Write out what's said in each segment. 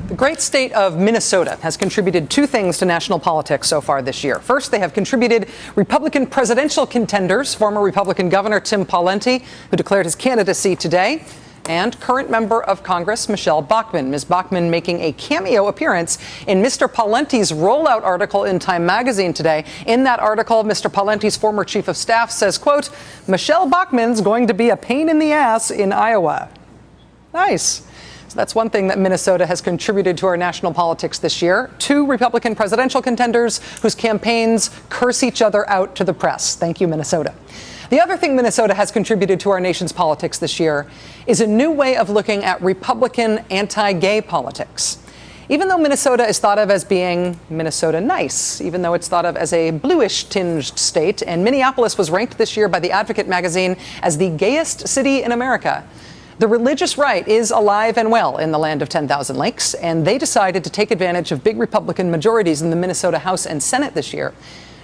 The great state of Minnesota has contributed two things to national politics so far this year. First, they have contributed Republican presidential contenders, former Republican Governor Tim Pawlenty, who declared his candidacy today, and current member of Congress Michelle Bachmann. Ms. Bachmann making a cameo appearance in Mr. Pawlenty's rollout article in Time magazine today. In that article, Mr. Pawlenty's former chief of staff says, quote, "Michelle Bachmann's going to be a pain in the ass in Iowa." Nice. So that's one thing that Minnesota has contributed to our national politics this year. Two Republican presidential contenders whose campaigns curse each other out to the press. Thank you, Minnesota. The other thing Minnesota has contributed to our nation's politics this year is a new way of looking at Republican anti-gay politics. Even though Minnesota is thought of as being Minnesota nice, even though it's thought of as a bluish-tinged state, and Minneapolis was ranked this year by The Advocate magazine as the gayest city in America, the religious right is alive and well in the land of 10,000 lakes, and they decided to take advantage of big Republican majorities in the Minnesota House and Senate this year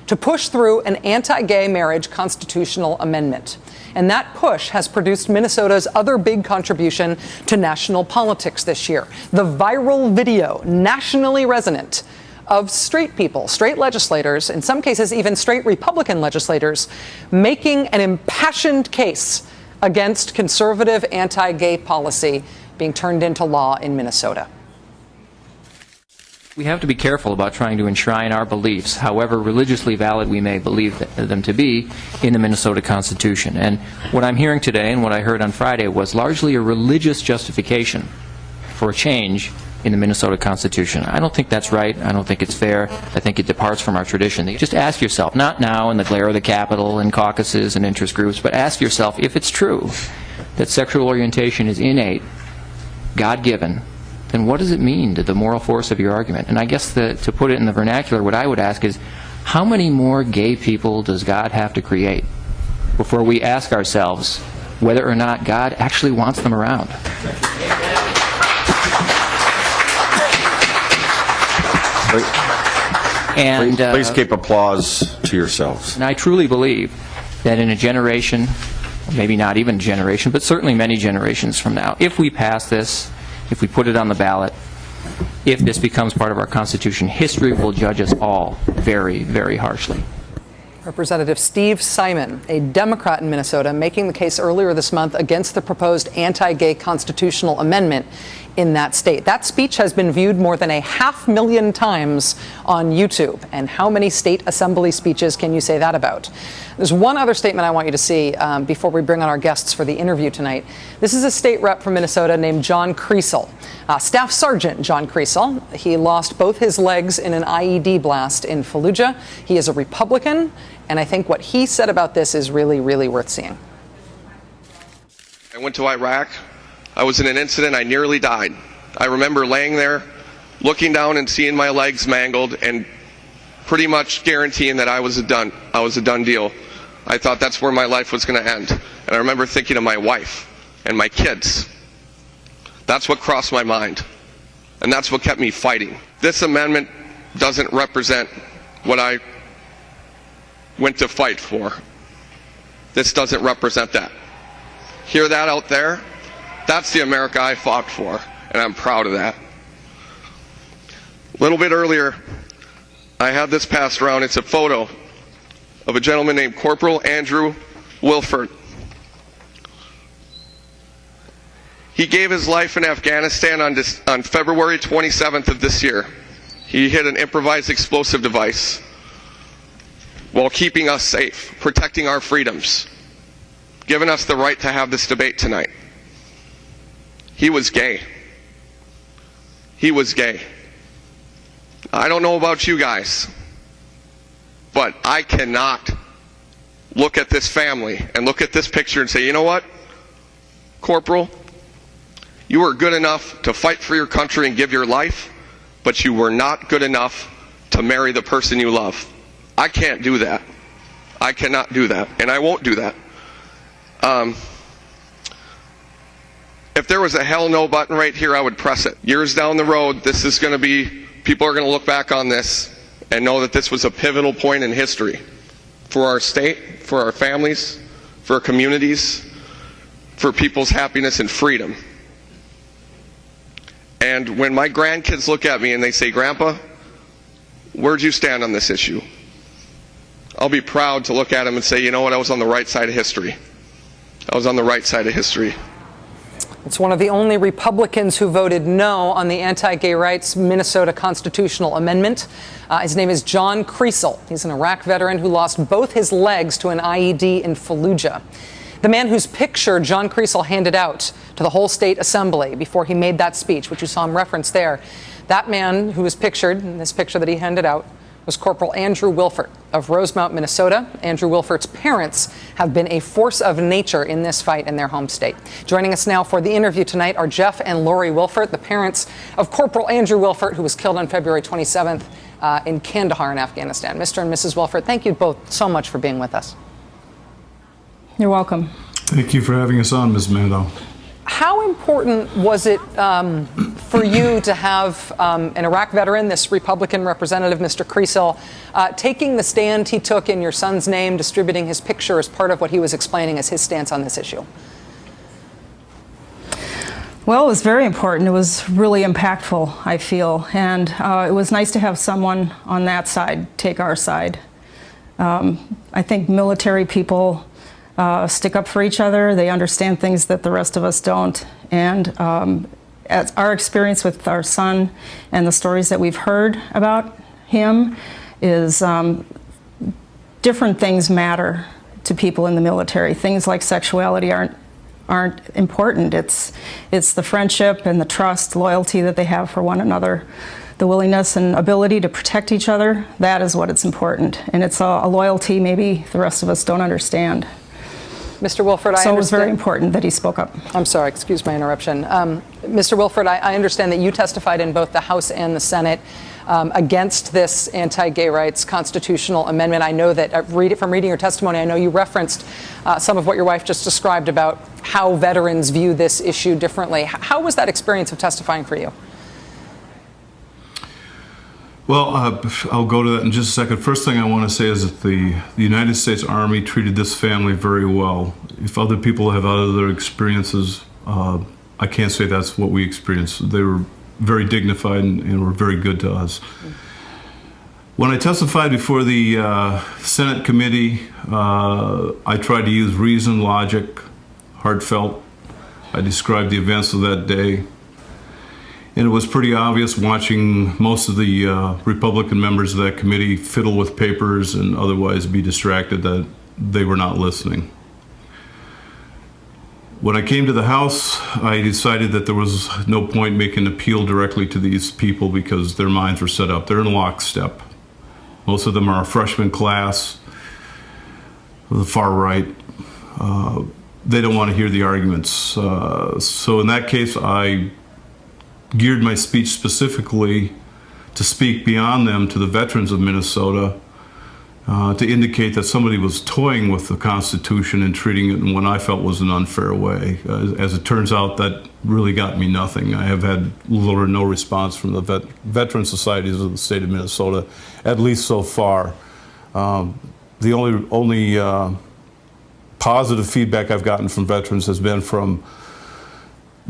to push through an anti-gay marriage constitutional amendment. And that push has produced Minnesota's other big contribution to national politics this year: the viral video, nationally resonant, of straight people, straight legislators, in some cases even straight Republican legislators, making an impassioned case against conservative anti-gay policy being turned into law in Minnesota. We have to be careful about trying to enshrine our beliefs, however religiously valid we may believe them to be, in the Minnesota Constitution. And what I'm hearing today and what I heard on Friday was largely a religious justification for a change in the Minnesota Constitution. I don't think that's right. I don't think it's fair. I think it departs from our tradition. Just ask yourself, not now in the glare of the Capitol and caucuses and interest groups, but ask yourself if it's true that sexual orientation is innate, God-given, then what does it mean to the moral force of your argument? And I guess to put it in the vernacular, what I would ask is, how many more gay people does God have to create before we ask ourselves whether or not God actually wants them around? And please keep applause to yourselves. And I truly believe that in a generation, maybe not even a generation, but certainly many generations from now, if we pass this, if we put it on the ballot, if this becomes part of our Constitution, history will judge us all very, very harshly. Representative Steve Simon, a Democrat in Minnesota, making the case earlier this month against the proposed anti-gay constitutional amendment in that state. That speech has been viewed more than 500,000 times on YouTube. And how many state assembly speeches can you say that about? There's one other statement I want you to see before we bring on our guests for the interview tonight. This is a state rep from Minnesota named John Kriesel, Staff Sergeant John Kriesel. He lost both his legs in an IED blast in Fallujah. He is a Republican, and I think what he said about this is really, really worth seeing. I went to Iraq. I was in an incident. I nearly died. I remember laying there, looking down and seeing my legs mangled, and pretty much guaranteeing that I was a done deal. I thought that's where my life was going to end. And I remember thinking of my wife and my kids. That's what crossed my mind. And that's what kept me fighting. This amendment doesn't represent what I went to fight for. This doesn't represent that. Hear that out there? That's the America I fought for, and I'm proud of that. A little bit earlier, I had this passed around. It's a photo of a gentleman named Corporal Andrew Wilford. He gave his life in Afghanistan on February 27th of this year. He hit an improvised explosive device while keeping us safe, protecting our freedoms, giving us the right to have this debate tonight. He was gay. He was gay. I don't know about you guys, but I cannot look at this family and look at this picture and say, you know what, Corporal, you were good enough to fight for your country and give your life, but you were not good enough to marry the person you love. I can't do that. I cannot do that, and I won't do that. If there was a hell no button right here, I would press it. Years down the road, this is going to be, people are going to look back on this and know that this was a pivotal point in history for our state, for our families, for our communities, for people's happiness and freedom. And when my grandkids look at me and they say, "Grandpa, where'd you stand on this issue?" I'll be proud to look at them and say, "You know what, I was on the right side of history. I was on the right side of history." It's one of the only Republicans who voted no on the anti-gay rights Minnesota constitutional amendment. His name is John Kriesel. He's an Iraq veteran who lost both his legs to an IED in Fallujah. The man whose picture John Kriesel handed out to the whole state assembly before he made that speech, which you saw him reference there, that man who was pictured in this picture that he handed out was Corporal Andrew Wilford of Rosemount, Minnesota. Andrew Wilford's parents have been a force of nature in this fight in their home state. Joining us now for the interview tonight are Jeff and Lori Wilford, the parents of Corporal Andrew Wilford, who was killed on February 27th in Kandahar in Afghanistan. Mr. and Mrs. Wilford, thank you both so much for being with us. You're welcome. Thank you for having us on, Ms. Maddow. How important was it for you to have an Iraq veteran, this Republican representative, Mr. Kriesel, taking the stand he took in your son's name, distributing his picture as part of what he was explaining as his stance on this issue? Well, it was very important. It was really impactful, I feel. And it was nice to have someone on that side take our side. I think military people stick up for each other. They understand things that the rest of us don't. And as our experience with our son and the stories that we've heard about him is different things matter to people in the military. Things like sexuality aren't important. It's the friendship and the trust, loyalty that they have for one another. The willingness and ability to protect each other, that is what it's important. And it's a loyalty maybe the rest of us don't understand. Mr. Wilford, so it was very important that he spoke up. I'm sorry, excuse my interruption. Mr. Wilford, I understand that you testified in both the House and the Senate against this anti-gay rights constitutional amendment. I know that from reading your testimony, I know you referenced some of what your wife just described about how veterans view this issue differently. How was that experience of testifying for you? Well, I'll go to that in just a second. First thing I want to say is that the United States Army treated this family very well. If other people have other experiences, I can't say that's what we experienced. They were very dignified and were very good to us. When I testified before the Senate committee, I tried to use reason, logic, heartfelt. I described the events of that day. And it was pretty obvious watching most of the Republican members of that committee fiddle with papers and otherwise be distracted that they were not listening. When I came to the House, I decided that there was no point making an appeal directly to these people because their minds were set up. They're in lockstep. Most of them are a freshman class, the far right. They don't want to hear the arguments. So in that case, I geared my speech specifically to speak beyond them to the veterans of Minnesota, to indicate that somebody was toying with the Constitution and treating it in what I felt was an unfair way. As it turns out, that really got me nothing. I have had little or no response from the veteran societies of the state of Minnesota, at least so far. The only positive feedback I've gotten from veterans has been from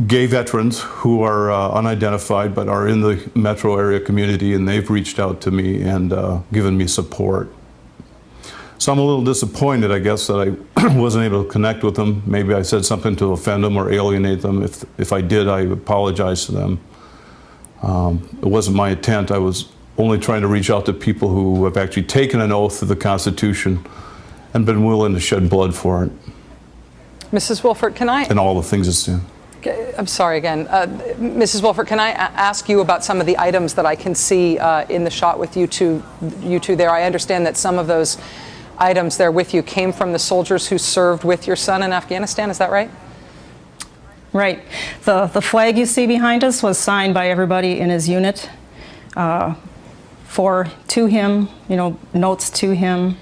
gay veterans who are unidentified but are in the metro area community, and they've reached out to me and given me support. So I'm a little disappointed, I guess, that I wasn't able to connect with them. Maybe I said something to offend them or alienate them. If I did, I apologize to them. It wasn't my intent. I was only trying to reach out to people who have actually taken an oath to the Constitution and been willing to shed blood for it. Mrs. Wilford, can I... And all the things it's in. I'm sorry again. Mrs. Wilford, can I ask you about some of the items that I can see in the shot with you two there? I understand that some of those items there with you came from the soldiers who served with your son in Afghanistan. Is that right? Right. The flag you see behind us was signed by everybody in his unit to him, notes to him.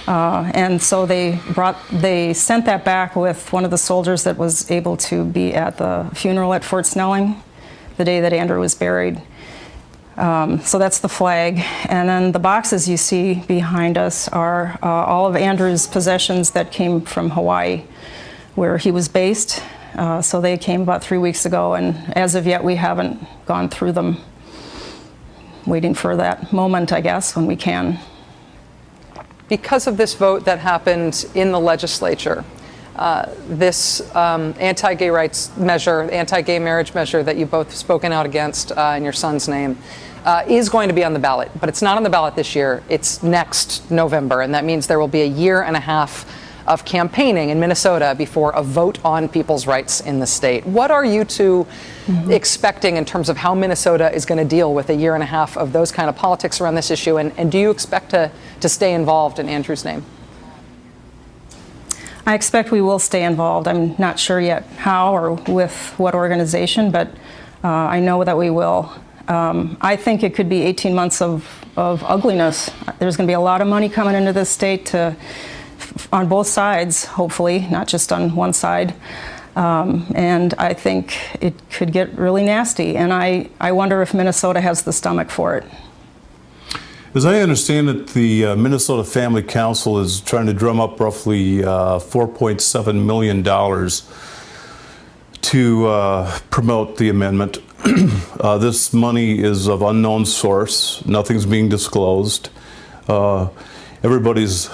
And so they sent that back with one of the soldiers that was able to be at the funeral at Fort Snelling the day that Andrew was buried. So that's the flag. And then the boxes you see behind us are all of Andrew's possessions that came from Hawaii, where he was based. So they came about 3 weeks ago, and as of yet, we haven't gone through them. Waiting for that moment, I guess, when we can. Because of this vote that happened in the legislature, this anti-gay rights measure, anti-gay marriage measure that you've both spoken out against in your son's name, is going to be on the ballot. But it's not on the ballot this year. It's next November, and that means there will be a year and a half of campaigning in Minnesota before a vote on people's rights in the state. What are you two expecting in terms of how Minnesota is going to deal with a year and a half of those kind of politics around this issue, and do you expect to stay involved in Andrew's name? I expect we will stay involved. I'm not sure yet how or with what organization, but I know that we will. I think it could be 18 months of ugliness. There's going to be a lot of money coming into this state on both sides, hopefully, not just on one side. And I think it could get really nasty. And I wonder if Minnesota has the stomach for it. As I understand it, the Minnesota Family Council is trying to drum up roughly $4.7 million to promote the amendment. This money is of unknown source. Nothing's being disclosed. Everybody's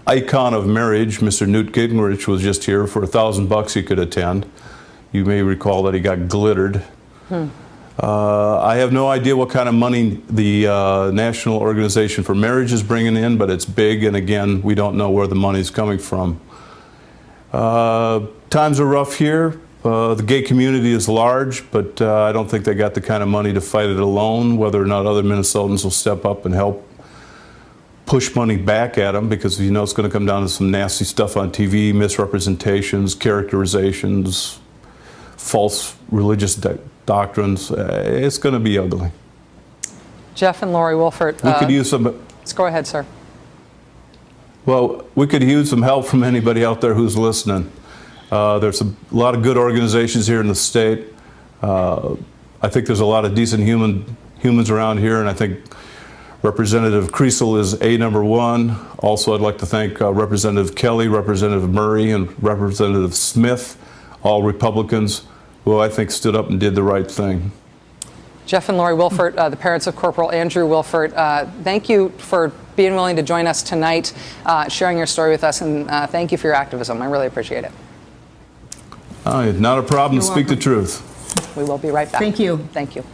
icon of marriage, Mr. Newt Gingrich, was just here. For $1,000 he could attend. You may recall that he got glittered. I have no idea what kind of money the National Organization for Marriage is bringing in, but it's big, and again, we don't know where the money's coming from. Times are rough here. The gay community is large, but I don't think they got the kind of money to fight it alone. Whether or not other Minnesotans will step up and help push money back at them, because you know it's going to come down to some nasty stuff on TV, misrepresentations, characterizations, false religious doctrines. It's going to be ugly. Jeff and Lori Wolfert. We could use some. Let's go ahead, sir. Well, we could use some help from anybody out there who's listening. There's a lot of good organizations here in the state. I think there's a lot of decent humans around here, and I think Representative Kriesel is number one. Also, I'd like to thank Representative Kelly, Representative Murray, and Representative Smith, all Republicans, who I think stood up and did the right thing. Jeff and Lori Wolfert, the parents of Corporal Andrew Wolfert, thank you for being willing to join us tonight, sharing your story with us, and thank you for your activism. I really appreciate it. Not a problem. Speak the truth. We will be right back. Thank you. Thank you.